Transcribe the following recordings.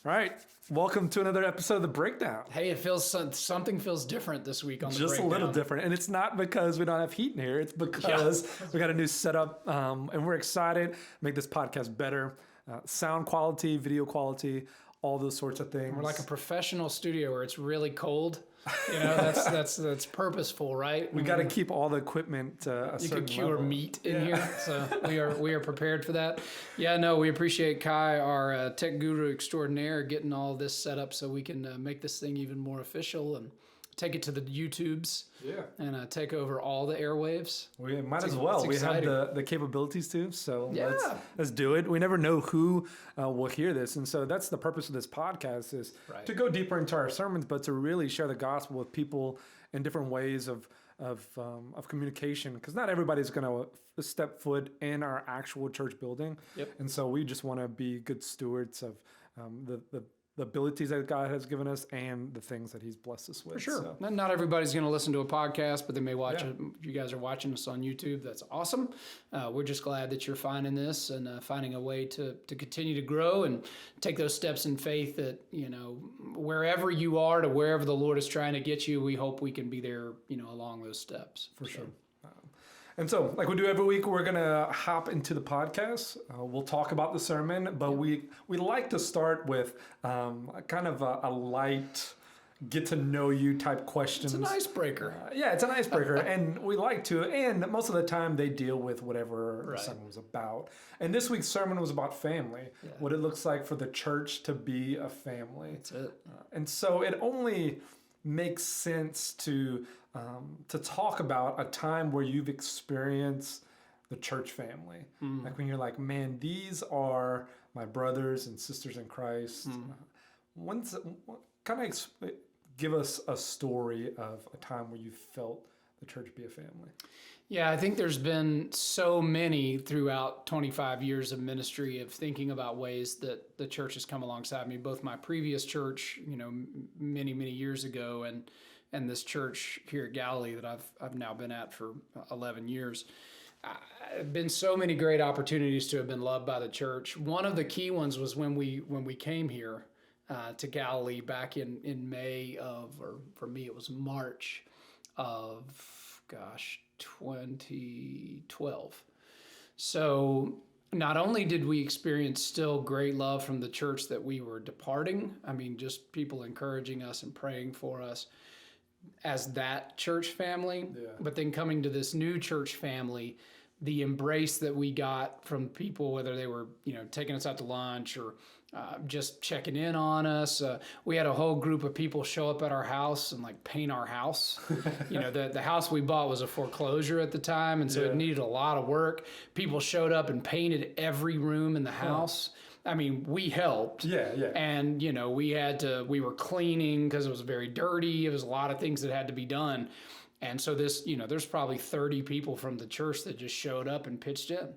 All right, welcome to another episode of The Breakdown. Hey, it feels something feels different this week on the Just Breakdown. a little different, and it's not because we don't have heat in here. It's because we got a new setup, and we're excited to make this podcast better. Sound quality, video quality, all those sorts of things. We're like a professional studio where it's really cold. You know, that's purposeful, right? We got to keep all the equipment a You certain can cure level. meat in here, so we are prepared for that. Yeah, no, we appreciate Kai, our tech guru extraordinaire, getting all this set up so we can make this thing even more official and take it to the YouTubes. Yeah. And take over all the airwaves. We might as well. We have the capabilities to, so let's do it. We never know who will hear this, and so that's the purpose of this podcast is to go deeper into our sermons, but to really share the gospel with people in different ways of communication, because not everybody's going to step foot in our actual church building, and so we just want to be good stewards of the abilities that God has given us and the things that He's blessed us with. For sure. So. Not everybody's going to listen to a podcast, but they may watch it. If you guys are watching us on YouTube, that's awesome. We're just glad that you're finding this and finding a way to continue to grow and take those steps in faith that, you know, wherever you are to wherever the Lord is trying to get you, we hope we can be there, you know, along those steps. For sure. And so, like we do every week, we're going to hop into the podcast. We'll talk about the sermon, but we like to start with kind of a light, get-to-know-you type questions. It's an icebreaker. It's an icebreaker, and we like to. And most of the time, they deal with whatever the sermon was about. And this week's sermon was about family, what it looks like for the church to be a family. That's it. And so it only makes sense to talk about a time where you've experienced the church family. Like when you're like, man, these are my brothers and sisters in Christ. Kind of give us a story of a time where you felt the church be a family. Yeah, I think there's been so many throughout 25 years of ministry of thinking about ways that the church has come alongside me, both my previous church, you know, many, many years ago, and this church here at Galilee that I've now been at for 11 years. Been so many great opportunities to have been loved by the church. One of the key ones was when we came here to Galilee back in May of, or for me it was March of, 2012. So not only did we experience still great love from the church that we were departing, I mean, just people encouraging us and praying for us as that church family, but then coming to this new church family, the embrace that we got from people, whether they were, you know, taking us out to lunch or just checking in on us. We had a whole group of people show up at our house and like paint our house. You know, the house we bought was a foreclosure at the time, and so it needed a lot of work. People showed up and painted every room in the house. I mean, we helped. And, you know, we were cleaning because it was very dirty. It was a lot of things that had to be done. And so there's probably 30 people from the church that just showed up and pitched in.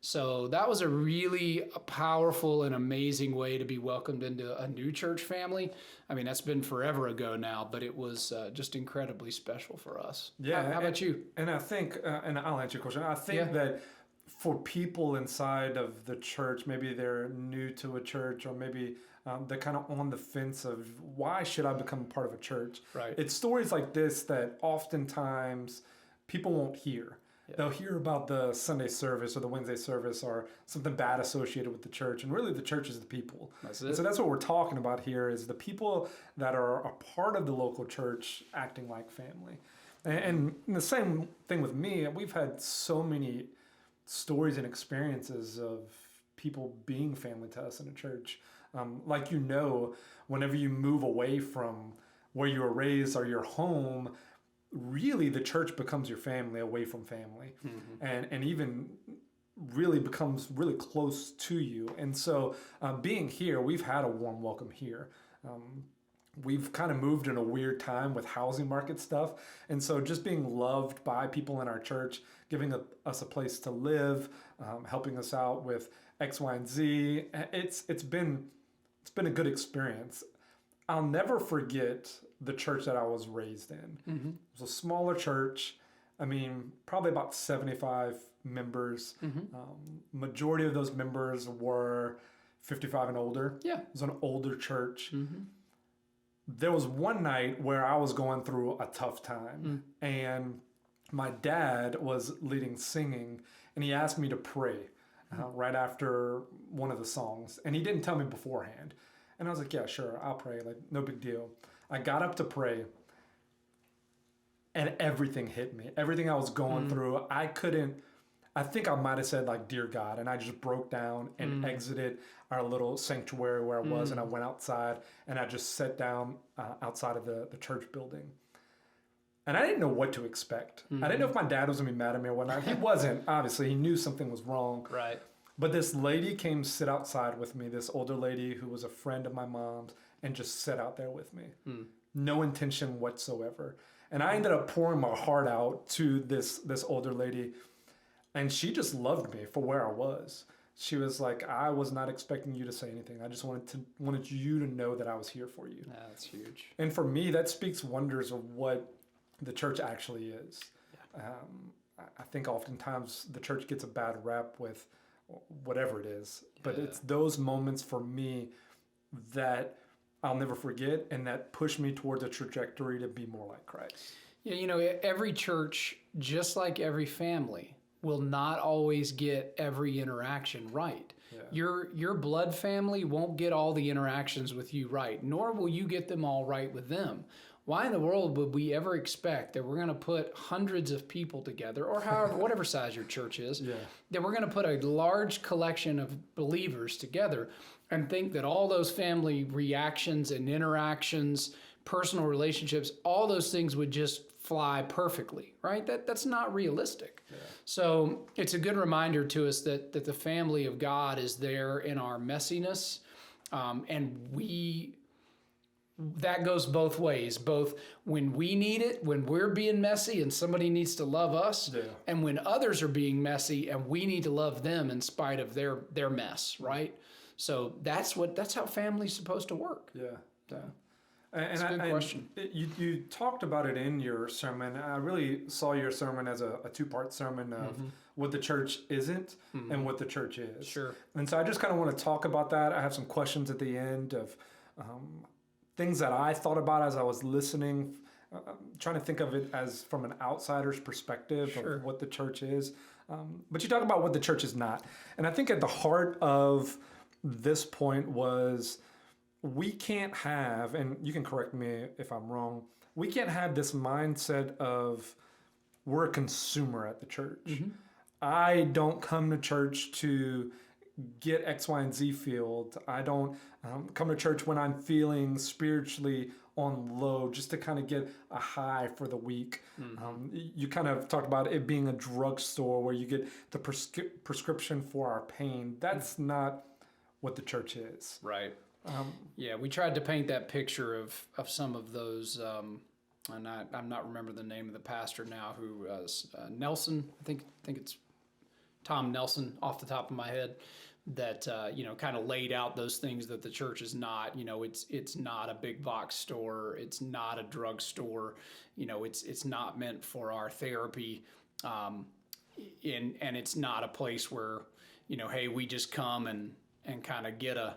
So that was a really powerful and amazing way to be welcomed into a new church family. I mean, that's been forever ago now, but it was just incredibly special for us. How about you? And I think, and I'll answer your question, I think that for people inside of the church, maybe they're new to a church, or maybe they're kind of on the fence of why should I become part of a church? Right. It's stories like this that oftentimes people won't hear. They'll hear about the Sunday service or the Wednesday service or something bad associated with the church. And really the church is the people. That's it. And so that's what we're talking about here is the people that are a part of the local church acting like family. And the same thing with me. We've had so many stories and experiences of people being family to us in a church. Like, you know, whenever you move away from where you were raised or your home, really the church becomes your family away from family, and even really becomes really close to you. And so being here, we've had a warm welcome here. We've kind of moved in a weird time with housing market stuff. And so just being loved by people in our church, giving us a place to live, helping us out with X, Y, and Z, it's been a good experience. I'll never forget the church that I was raised in. It was a smaller church. I mean, probably about 75 members. Majority of those members were 55 and older. Yeah. It was an older church. There was one night where I was going through a tough time, and my dad was leading singing, and he asked me to pray right after one of the songs, and he didn't tell me beforehand. And I was like, yeah, sure, I'll pray, like, no big deal. I got up to pray, and everything hit me. Everything I was going through, I think I might have said, like, dear God, and I just broke down and exited our little sanctuary where I was, and I went outside, and I just sat down outside of the church building. And I didn't know what to expect. I didn't know if my dad was going to be mad at me or whatnot. He wasn't, obviously. He knew something was wrong. Right. But this lady came sit outside with me, this older lady who was a friend of my mom's, and just sat out there with me. No intention whatsoever. And I ended up pouring my heart out to this older lady, and she just loved me for where I was. She was like, I was not expecting you to say anything. I just wanted you to know that I was here for you. That's huge. And for me, that speaks wonders of what the church actually is. Yeah. I think oftentimes the church gets a bad rap with whatever it is, but it's those moments for me that I'll never forget and that push me towards a trajectory to be more like Christ. Yeah, you know, every church, just like every family, will not always get every interaction right. Yeah. Your blood family won't get all the interactions with you right, nor will you get them all right with them. Why in the world would we ever expect that we're going to put hundreds of people together, or however, whatever size your church is, that we're going to put a large collection of believers together and think that all those family reactions and interactions, personal relationships, all those things would just fly perfectly, right? That's not realistic. Yeah. So it's a good reminder to us that the family of God is there in our messiness, and that goes both ways, both when we need it, when we're being messy and somebody needs to love us, and when others are being messy and we need to love them in spite of their mess, right? So that's how family's supposed to work. Yeah. And a good question. You talked about it in your sermon. I really saw your sermon as a two-part sermon of what the church isn't and what the church is. Sure. And so I just kind of want to talk about that. I have some questions at the end of things that I thought about as I was listening, trying to think of it as from an outsider's perspective of what the church is. But you talk about what the church is not. And I think at the heart of this point was we can't have, and you can correct me if I'm wrong, we can't have this mindset of we're a consumer at the church. I don't come to church to get X, Y, and Z filled. I don't come to church when I'm feeling spiritually on low, just to kind of get a high for the week. You kind of talked about it being a drugstore where you get the prescription for our pain. That's not what the church is. Right. We tried to paint that picture of some of those, and I'm not remember the name of the pastor now who was Nelson. I think it's Tom Nelson off the top of my head, that kind of laid out those things that the church is not. It's not a big box store. It's not a drug store. It's not meant for our therapy, and it's not a place where hey, we just come and kind of get a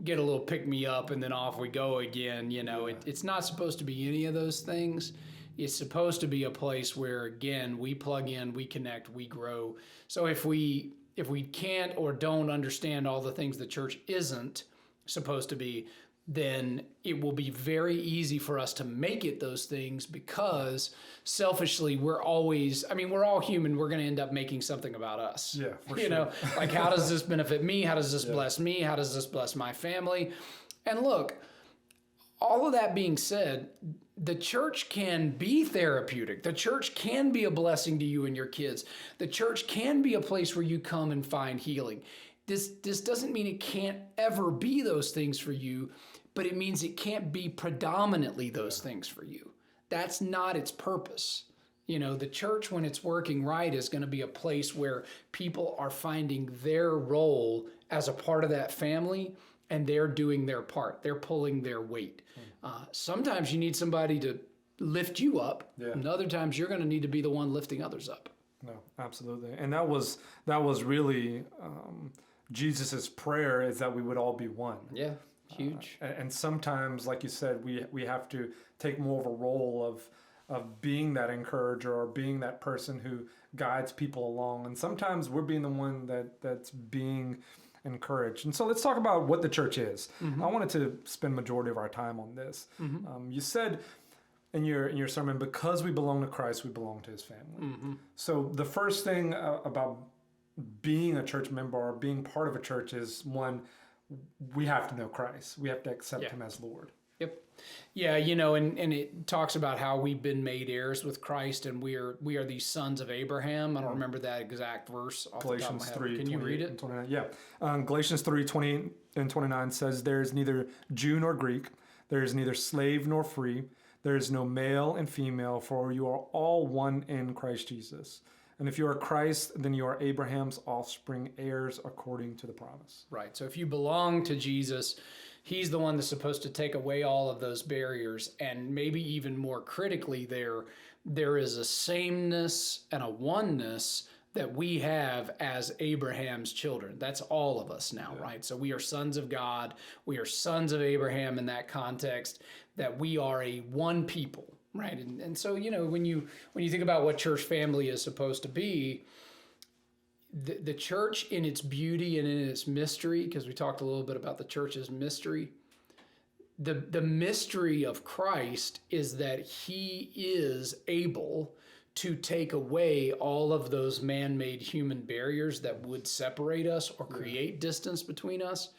little pick me up and then off we go again. It's not supposed to be any of those things. It's supposed to be a place where, again, we plug in, we connect, we grow. So if we can't or don't understand all the things the church isn't supposed to be, then it will be very easy for us to make it those things, because selfishly we're all human. We're going to end up making something about us. Yeah, for sure. Like, how does this benefit me? How does this bless me? How does this bless my family? And look, all of that being said, the church can be therapeutic. The church can be a blessing to you and your kids. The church can be a place where you come and find healing. This doesn't mean it can't ever be those things for you, but it means it can't be predominantly those things for you. That's not its purpose. The church, when it's working right, is going to be a place where people are finding their role as a part of that family, and they're doing their part. They're pulling their weight. Sometimes you need somebody to lift you up, and other times you're going to need to be the one lifting others up. No, absolutely. And that was really Jesus's prayer is that we would all be one. Yeah, huge. And sometimes, like you said, we have to take more of a role of being that encourager or being that person who guides people along. And sometimes we're being the one that's being encouraged. And so let's talk about what the church is. I wanted to spend majority of our time on this. You said in your sermon, because we belong to Christ, we belong to his family. So the first thing about being a church member or being part of a church is, one, we have to know Christ. We have to accept him as Lord. Yep. Yeah, and it talks about how we've been made heirs with Christ, and we are these sons of Abraham. I don't remember that exact verse off Galatians the top of my head. 3, Can you read it? 29. Yeah. Galatians 3, 20 and 29 says, there is neither Jew nor Greek, there is neither slave nor free, there is no male and female, for you are all one in Christ Jesus. And if you are Christ, then you are Abraham's offspring, heirs according to the promise. Right. So if you belong to Jesus, he's the one that's supposed to take away all of those barriers. And maybe even more critically, there is a sameness and a oneness that we have as Abraham's children. That's all of us now, right? So we are sons of God. We are sons of Abraham in that context, that we are a one people. Right. And so, when you think about what church family is supposed to be, the church in its beauty and in its mystery, because we talked a little bit about the church's mystery, the mystery of Christ is that he is able to take away all of those man-made human barriers that would separate us or create distance between us,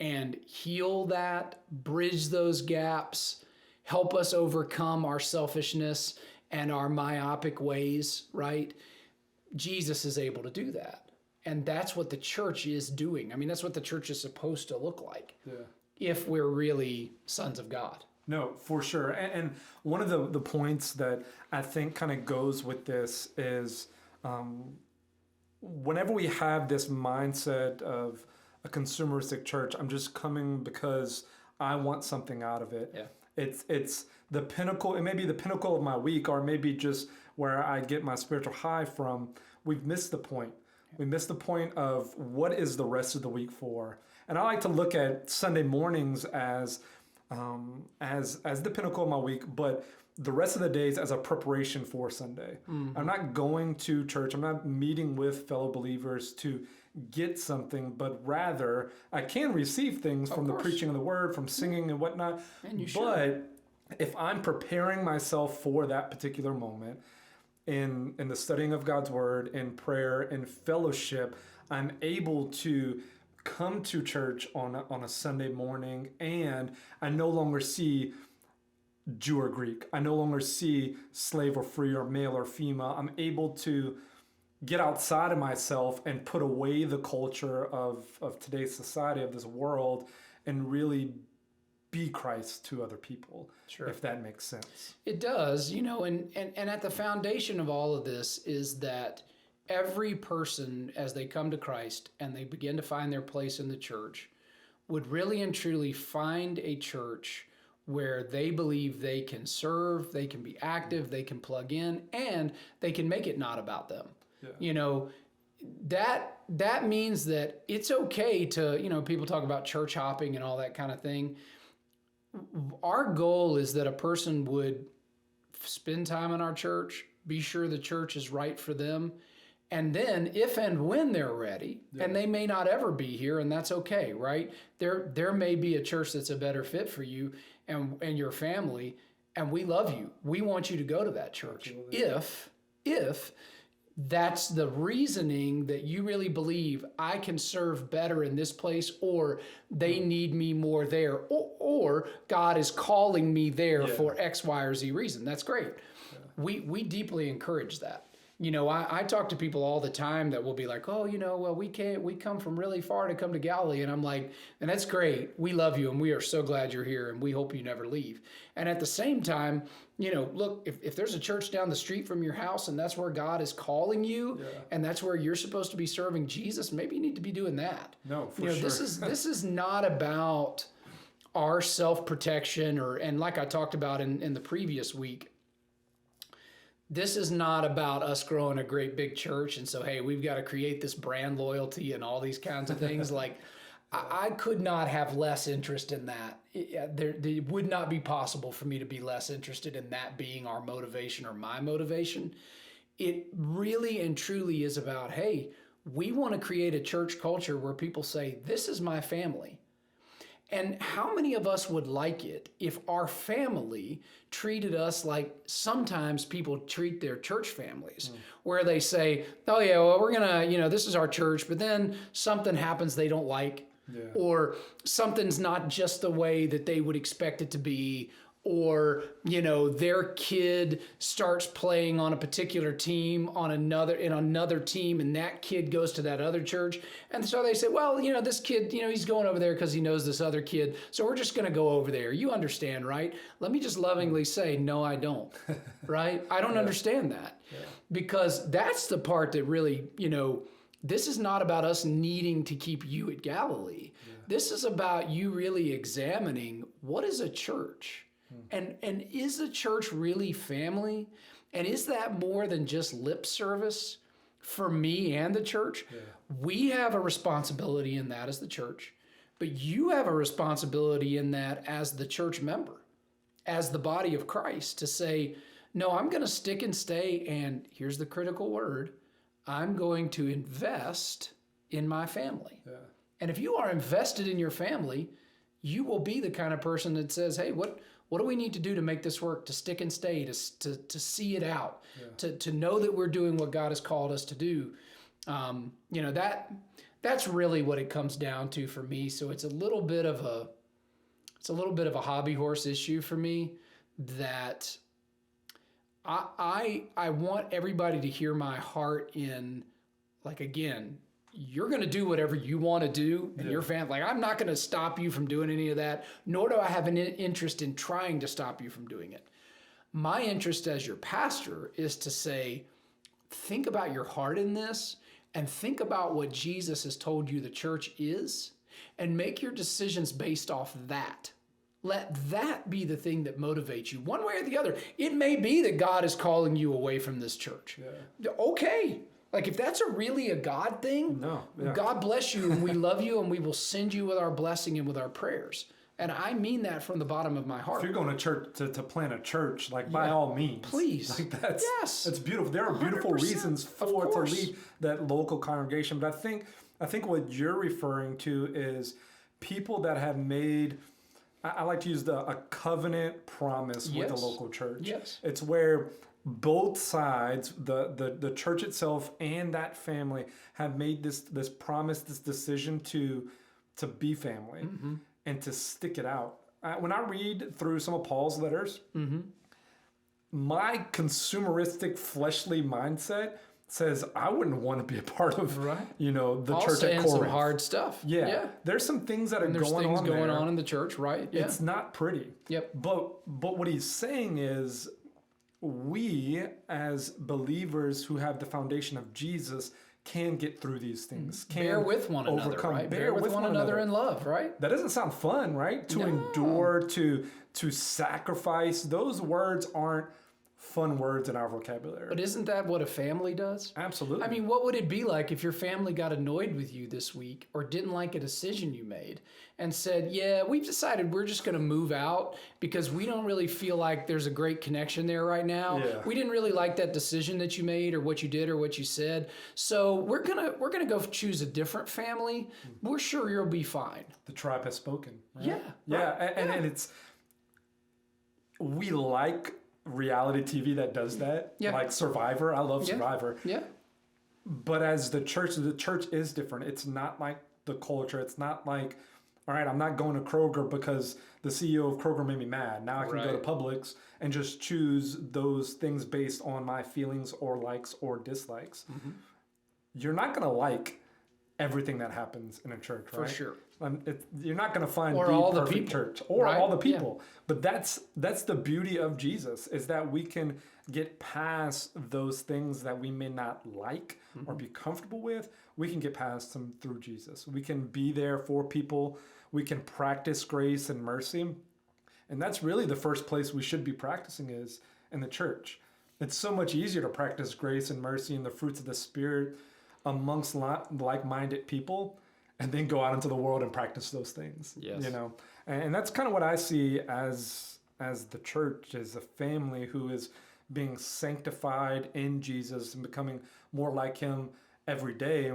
and heal that, bridge those gaps, help us overcome our selfishness and our myopic ways, right? Jesus is able to do that. And that's what the church is doing. I mean, that's what the church is supposed to look like if we're really sons of God. No, for sure. And one of the points that I think kind of goes with this is whenever we have this mindset of a consumeristic church, I'm just coming because I want something out of it. Yeah. It's the pinnacle. It may be the pinnacle of my week, or maybe just where I get my spiritual high from. We've missed the point. We missed the point of what is the rest of the week for. And I like to look at Sunday mornings as the pinnacle of my week, but the rest of the days as a preparation for Sunday. I'm not going to church. I'm not meeting with fellow believers to get something, but rather I can receive things from the preaching of the word, from singing and whatnot. And you should. But if I'm preparing myself for that particular moment in the studying of God's word, in prayer, in fellowship, I'm able to come to church on a Sunday morning, and I no longer see Jew or Greek. I no longer see slave or free or male or female. I'm able to get outside of myself and put away the culture of today's society, of this world, and really be Christ to other people, if that makes sense. It does, and at the foundation of all of this is that every person, as they come to Christ and they begin to find their place in the church, would really and truly find a church where they believe they can serve, they can be active, they can plug in, and they can make it not about them. That means that it's okay to, people talk about church hopping and all that kind of thing. Our goal is that a person would spend time in our church, be sure the church is right for them, and then if and when they're ready, and they may not ever be here, and that's okay, right? There may be a church that's a better fit for you and your family, and we love you. We want you to go to that church. If that's the reasoning that you really believe I can serve better in this place, or they need me more there, or God is calling me there for X, Y, or Z reason. That's great. We deeply encourage that. I talk to people all the time that will be like, we come from really far to come to Galilee. And I'm like, and that's great. We love you, and we are so glad you're here, and we hope you never leave. And at the same time, look, if there's a church down the street from your house and that's where God is calling you, and that's where you're supposed to be serving Jesus, maybe you need to be doing that. No, for sure. This is not about our self-protection and like I talked about in the previous week, This is not about us growing a great big church. And so, hey, we've got to create this brand loyalty and all these kinds of things. Like, I could not have less interest in that. It would not be possible for me to be less interested in that being our motivation or my motivation. It really and truly is about, hey, we want to create a church culture where people say, this is my family. And how many of us would like it if our family treated us like sometimes people treat their church families, where they say, oh yeah, well, we're going to, this is our church, but then something happens they don't like, or something's not just the way that they would expect it to be, or, their kid starts playing on a particular team in another team, and that kid goes to that other church. And so they say, well, this kid, he's going over there because he knows this other kid. So we're just going to go over there. You understand, right? Let me just lovingly say, no, I don't, right? I don't understand that because that's the part that really, this is not about us needing to keep you at Galilee. This is about you really examining what is a church. And is the church really family? And is that more than just lip service for me and the church? We have a responsibility in that as the church, but you have a responsibility in that as the church member, as the body of Christ, to say, no, I'm going to stick and stay, and here's the critical word, I'm going to invest in my family. And if you are invested in your family, you will be the kind of person that says, hey, what do we need to do to make this work, to stick and stay, to see it out, to know that we're doing what God has called us to do? That's really what it comes down to for me. So it's a little bit of a hobby horse issue for me, that I want everybody to hear my heart in, like, again, you're going to do whatever you want to do, and your family. Like, I'm not going to stop you from doing any of that, nor do I have an interest in trying to stop you from doing it. My interest as your pastor is to say, think about your heart in this, and think about what Jesus has told you the church is, and make your decisions based off that. Let that be the thing that motivates you, one way or the other. It may be that God is calling you away from this church. Okay. Like, if that's really a God thing, God bless you, and we love you, and we will send you with our blessing and with our prayers. And I mean that from the bottom of my heart. If you're going to church to plant a church, like, by all means, please. Like, that's beautiful. There are beautiful reasons to lead that local congregation. But I think what you're referring to is people that have made, I like to use a covenant promise with the local church. It's where both sides, the church itself and that family, have made this promise, this decision to be family and to stick it out. When I read through some of Paul's letters, my consumeristic, fleshly mindset says I wouldn't want to be a part of, the Paul's church at Corinth. Some hard stuff. There's some things that are going on in the church, right? It's not pretty. But what he's saying is, we as believers who have the foundation of Jesus can get through these things. Bear with one another, right? Bear with one another in love, right? That doesn't sound fun, right? To endure, to sacrifice. Those words aren't fun words in our vocabulary. But isn't that what a family does? Absolutely. I mean, what would it be like if your family got annoyed with you this week, or didn't like a decision you made, and said, yeah, we've decided we're just going to move out because we don't really feel like there's a great connection there right now. We didn't really like that decision that you made, or what you did, or what you said. So we're gonna go choose a different family. We're sure you'll be fine. The tribe has spoken. Right? And it's, we like reality TV that does that, like Survivor. I love Survivor. But as the church is different. It's not like the culture. It's not like, all right, I'm not going to Kroger because the CEO of Kroger made me mad. Now I can go to Publix and just choose those things based on my feelings or likes or dislikes. You're not going to like everything that happens in a church, right? For sure. You're not going to find or the all perfect the people, church or all the people. But that's the beauty of Jesus, is that we can get past those things that we may not like or be comfortable with. We can get past them through Jesus. We can be there for people. We can practice grace and mercy. And that's really the first place we should be practicing, is in the church. It's so much easier to practice grace and mercy and the fruits of the Spirit amongst like-minded people, and then go out into the world and practice those things. Yes. And that's kind of what I see as the church, as a family who is being sanctified in Jesus and becoming more like him every day.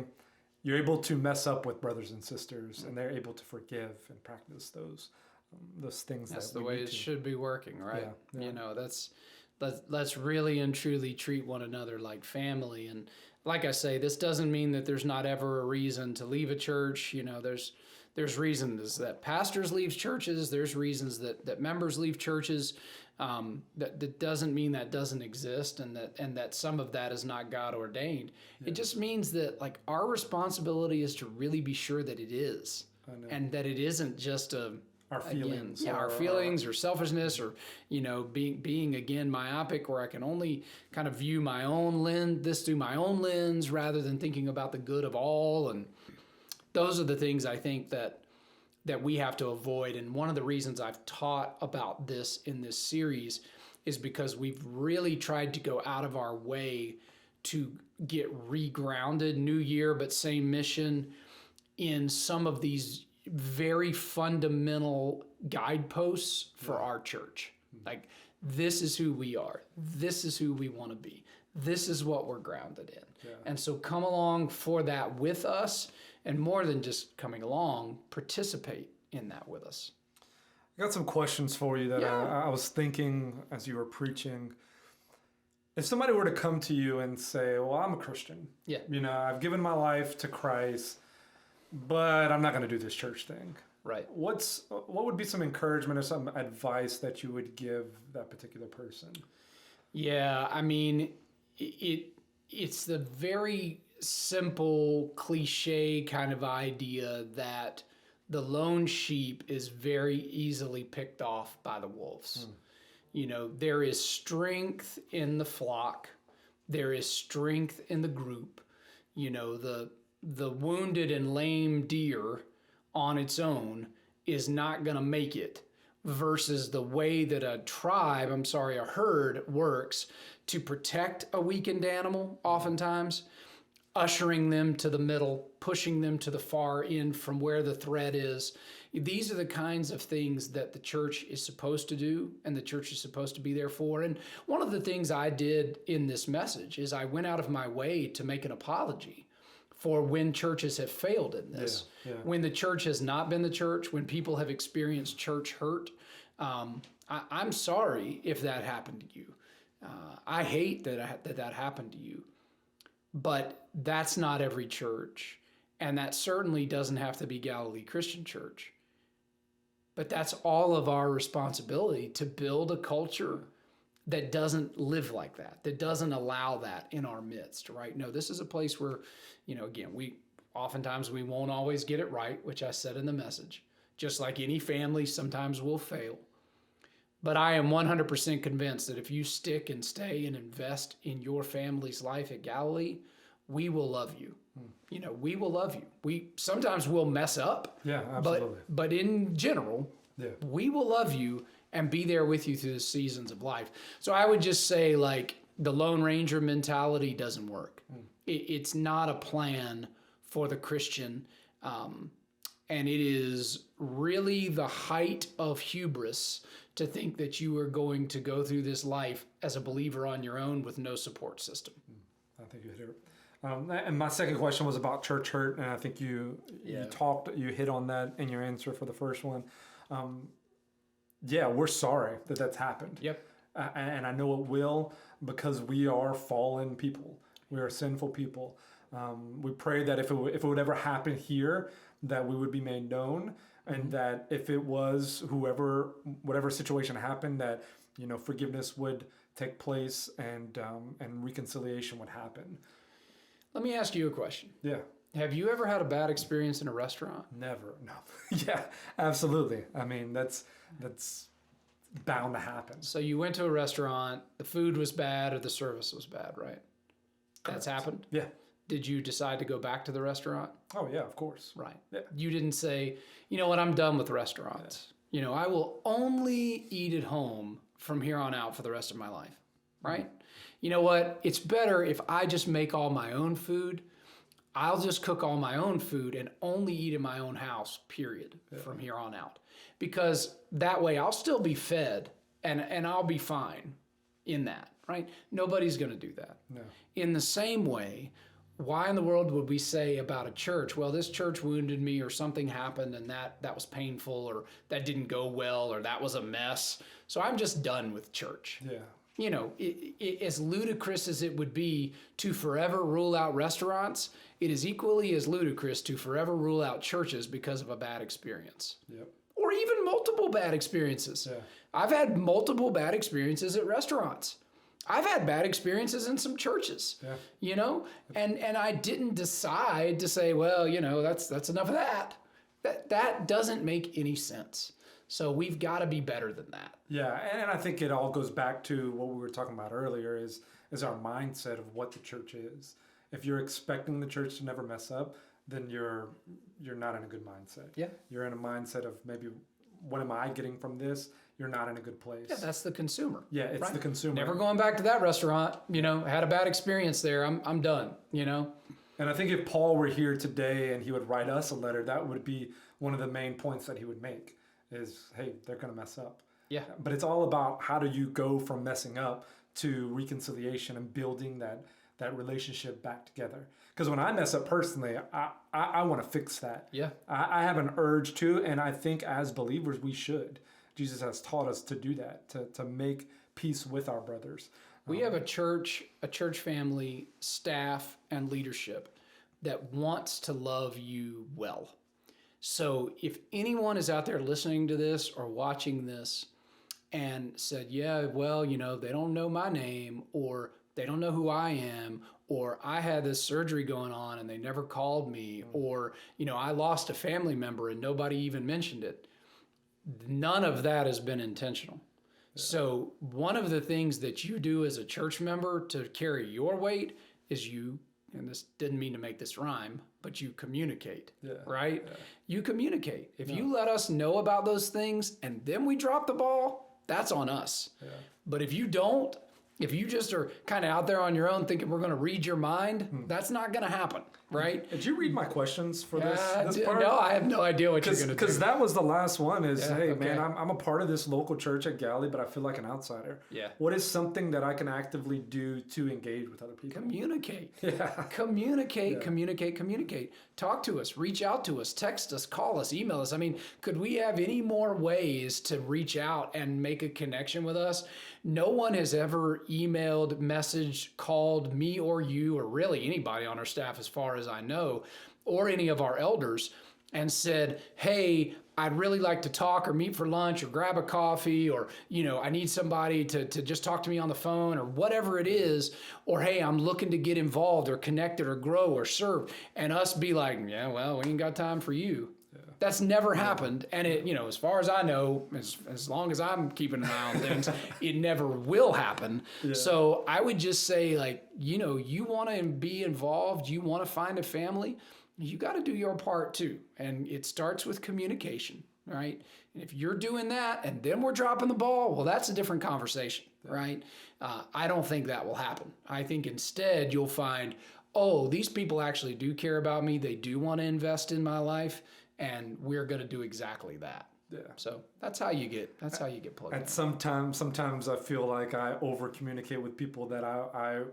You're able to mess up with brothers and sisters, and they're able to forgive and practice those things. That's that the way it should be working, right? Yeah. Let's really and truly treat one another like family. And like I say, this doesn't mean that there's not ever a reason to leave a church. There's reasons that pastors leave churches. There's reasons that members leave churches. That doesn't mean that doesn't exist, and that some of that is not God ordained. Yeah. It just means that our responsibility is to really be sure that it is, and that it isn't just our feelings, our feelings or selfishness, or being again myopic, where I can only kind of view my own lens, through my own lens, rather than thinking about the good of all. And those are the things I think that we have to avoid. And one of the reasons I've taught about this in this series is because we've really tried to go out of our way to get regrounded, new year, but same mission, in some of these very fundamental guideposts for our church. Like, this is who we are. This is who we want to be. This is what we're grounded in. Yeah. And so come along for that with us. And more than just coming along, participate in that with us. I got some questions for you that I was thinking as you were preaching. If somebody were to come to you and say, well, I'm a Christian. Yeah. I've given my life to Christ, but I'm not going to do this church thing. Right. What would be some encouragement or some advice that you would give that particular person? Yeah, it's the very simple, cliche kind of idea that the lone sheep is very easily picked off by the wolves. There is strength in the flock. There is strength in the group. The wounded and lame deer on its own is not going to make it, versus the way that a herd works to protect a weakened animal, oftentimes ushering them to the middle, pushing them to the far end from where the threat is. These are the kinds of things that the church is supposed to do, and the church is supposed to be there for. And one of the things I did in this message is I went out of my way to make an apology for when churches have failed in this. When the church has not been the church, when people have experienced church hurt. I'm sorry if that happened to you. I hate that happened to you. But that's not every church, and that certainly doesn't have to be Galilee Christian Church. But that's all of our responsibility, to build a culture that doesn't live like that doesn't allow that in our midst, right? No, this is a place where, again, we won't always get it right, which I said in the message. Just like any family, sometimes we'll fail. But I am 100% convinced that if you stick and stay and invest in your family's life at Galilee, we will love you. We will love you. We sometimes will mess up. Yeah, absolutely. But in general, we will love you and be there with you through the seasons of life. So I would just say, the Lone Ranger mentality doesn't work. It's not a plan for the Christian. And it is really the height of hubris to think that you are going to go through this life as a believer on your own with no support system. I think you hit it. And my second question was about church hurt, and I think you hit on that in your answer for the first one. We're sorry that that's happened. Yep. And I know it will, because we are fallen people. We are sinful people. We pray that if it would ever happen here, that we would be made known, and that if it was whatever situation happened, that forgiveness would take place and reconciliation would happen. Let me ask you a question. Yeah. Have you ever had a bad experience in a restaurant? Never. No. Yeah, absolutely. That's bound to happen. So you went to a restaurant, the food was bad or the service was bad, right? Correct. That's happened? Yeah. Did you decide to go back to the restaurant? Oh, yeah, of course. Right. Yeah. You didn't say, you know what, I'm done with restaurants. I will only eat at home from here on out for the rest of my life. right? You know what? It's better if I just make all my own food. I'll just cook all my own food and only eat in my own house, period, from here on out. Because that way I'll still be fed and I'll be fine in that, right? Nobody's going to do that. No. In the same way, why in the world would we say about a church, well, this church wounded me or something happened and that was painful or that didn't go well or that was a mess, so I'm just done with church. Yeah. You know, as ludicrous as it would be to forever rule out restaurants, it is equally as ludicrous to forever rule out churches because of a bad experience. Yep. Or even multiple bad experiences. Yeah. I've had multiple bad experiences at restaurants. I've had bad experiences in some churches, you know, and I didn't decide to say, well, you know, that's enough of that. That doesn't make any sense. So we've got to be better than that. Yeah, and I think it all goes back to what we were talking about earlier is our mindset of what the church is. If you're expecting the church to never mess up, then you're not in a good mindset. Yeah. You're in a mindset of maybe, what am I getting from this? You're not in a good place. Yeah, that's the consumer. Yeah, it's the consumer. Never going back to that restaurant, you know, had a bad experience there. I'm done, you know. And I think if Paul were here today and he would write us a letter, that would be one of the main points that he would make is, hey, they're going to mess up. Yeah. But it's all about how do you go from messing up to reconciliation and building that relationship back together. Because when I mess up personally, I want to fix that. Yeah. I have an urge to, and I think as believers we should. Jesus has taught us to do that, to make peace with our brothers. We have a church family, staff, and leadership that wants to love you well. So if anyone is out there listening to this or watching this and said, yeah, well, you know, they don't know my name or they don't know who I am, or I had this surgery going on and they never called me, or, you know, I lost a family member and nobody even mentioned it. None of that has been intentional. Yeah. So one of the things that you do as a church member to carry your weight is you, and this didn't mean to make this rhyme, but you communicate, right? Yeah. You communicate. If you let us know about those things and then we drop the ball, that's on us. Yeah. But if you don't, if you just are kind of out there on your own thinking we're going to read your mind, that's not going to happen, right? Did you read my questions for this part? No, I have no idea what you're going to do. Because that was the last one is, man, I'm a part of this local church at Galley, but I feel like an outsider. Yeah. What is something that I can actively do to engage with other people? Communicate. Yeah. Communicate. Talk to us. Reach out to us. Text us. Call us. Email us. I mean, could we have any more ways to reach out and make a connection with us? No one has ever emailed, messaged, called me or you or really anybody on our staff as far as I know, or any of our elders and said, hey, I'd really like to talk or meet for lunch or grab a coffee or, you know, I need somebody to just talk to me on the phone or whatever it is. Or, hey, I'm looking to get involved or connected or grow or serve. And us be like, yeah, well, we ain't got time for you. That's never happened. And it, you know, as far as I know, as long as I'm keeping an eye on things, it never will happen. Yeah. So I would just say, like, you know, you want to be involved, you want to find a family, you got to do your part too. And it starts with communication, right? And if you're doing that and then we're dropping the ball, well, that's a different conversation, right? I don't think that will happen. I think instead you'll find, oh, these people actually do care about me. They do want to invest in my life. And we're going to do exactly that. Yeah. So that's how you get plugged in. And sometimes I feel like I over communicate with people that I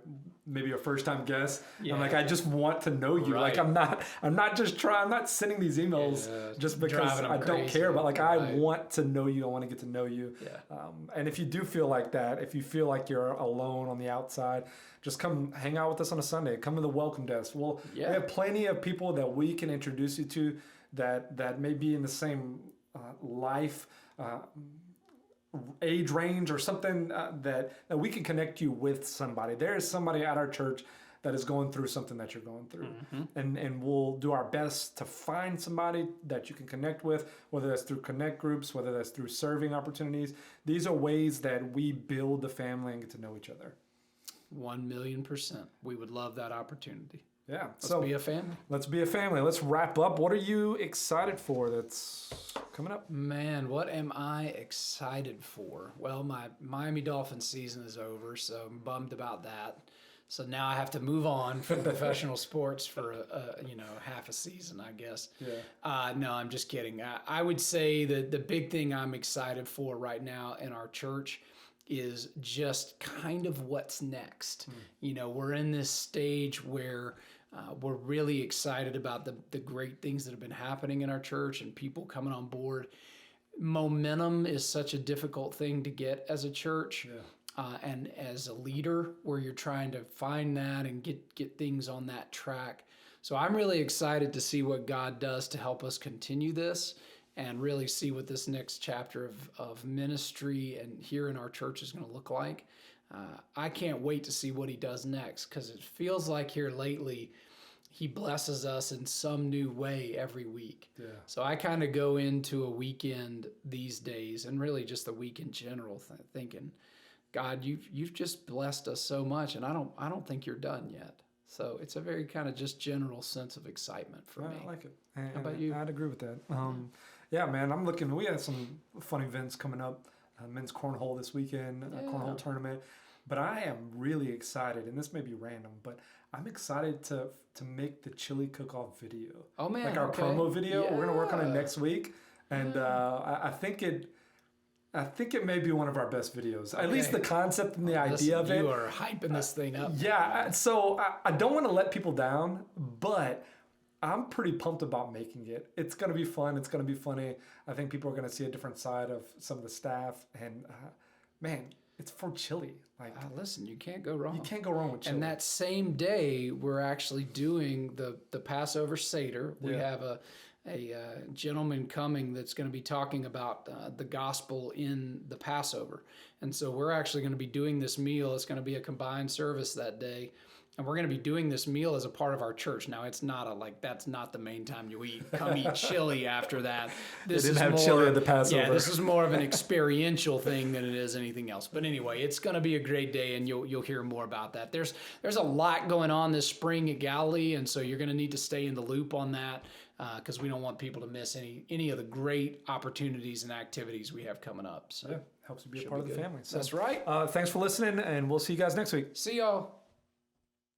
maybe a first time guest. Yeah. I'm like, I just want to know you. Right. Like I'm not sending these emails just because I don't care about, like, I want to know you. I want to get to know you. Yeah. And if you do feel like that, if you feel like you're alone on the outside, just come hang out with us on a Sunday. Come to the welcome desk. We have plenty of people that we can introduce you to that may be in the same life age range or something that we can connect you with somebody. There is somebody at our church that is going through something that you're going through. Mm-hmm. And we'll do our best to find somebody that you can connect with, whether that's through connect groups, whether that's through serving opportunities. These are ways that we build the family and get to know each other. 1,000,000%. We would love that opportunity. Yeah. Let's be a family. Let's be a family. Let's wrap up. What are you excited for that's coming up? Man, what am I excited for? Well, my Miami Dolphins season is over, so I'm bummed about that. So now I have to move on from professional sports for half a season, I guess. Yeah. No, I'm just kidding. I would say that the big thing I'm excited for right now in our church is just kind of what's next. We're in this stage where we're really excited about the great things that have been happening in our church and people coming on board. Momentum is such a difficult thing to get as a church. Yeah. And as a leader, where you're trying to find that and get things on that track. So I'm really excited to see what God does to help us continue this and really see what this next chapter of ministry and here in our church is going to look like. I can't wait to see what he does next, because it feels like here lately he blesses us in some new way every week. Yeah. So I kind of go into a weekend these days, and really just the week in general, thinking, God, you've just blessed us so much, and I don't think you're done yet. So it's a very kind of just general sense of excitement for me. I like it. And how about you? I'd agree with that. Yeah, man, we have some fun events coming up. Men's cornhole this weekend, cornhole tournament. But I am really excited, and this may be random, but I'm excited to make the chili cook-off video. Oh, man. Like our promo video. Yeah. We're going to work on it next week. And I think it may be one of our best videos. At least the concept and the idea of it. You are hyping this thing up. Yeah. So I don't want to let people down, but I'm pretty pumped about making it. It's going to be fun. It's going to be funny. I think people are going to see a different side of some of the staff. And man, it's for chili. Like, listen, you can't go wrong. You can't go wrong with chili. And that same day, we're actually doing the Passover Seder. We have a gentleman coming that's going to be talking about the gospel in the Passover. And so we're actually going to be doing this meal. It's going to be a combined service that day. And we're going to be doing this meal as a part of our church. Now, it's not that's not the main time you eat. Come eat chili after that. This didn't have chili at the Passover. Yeah, this is more of an experiential thing than it is anything else. But anyway, it's going to be a great day, and you'll hear more about that. There's a lot going on this spring at Galilee, and so you're going to need to stay in the loop on that, because we don't want people to miss any of the great opportunities and activities we have coming up. So helps you be a part of the family. So, that's right. Thanks for listening, and we'll see you guys next week. See y'all.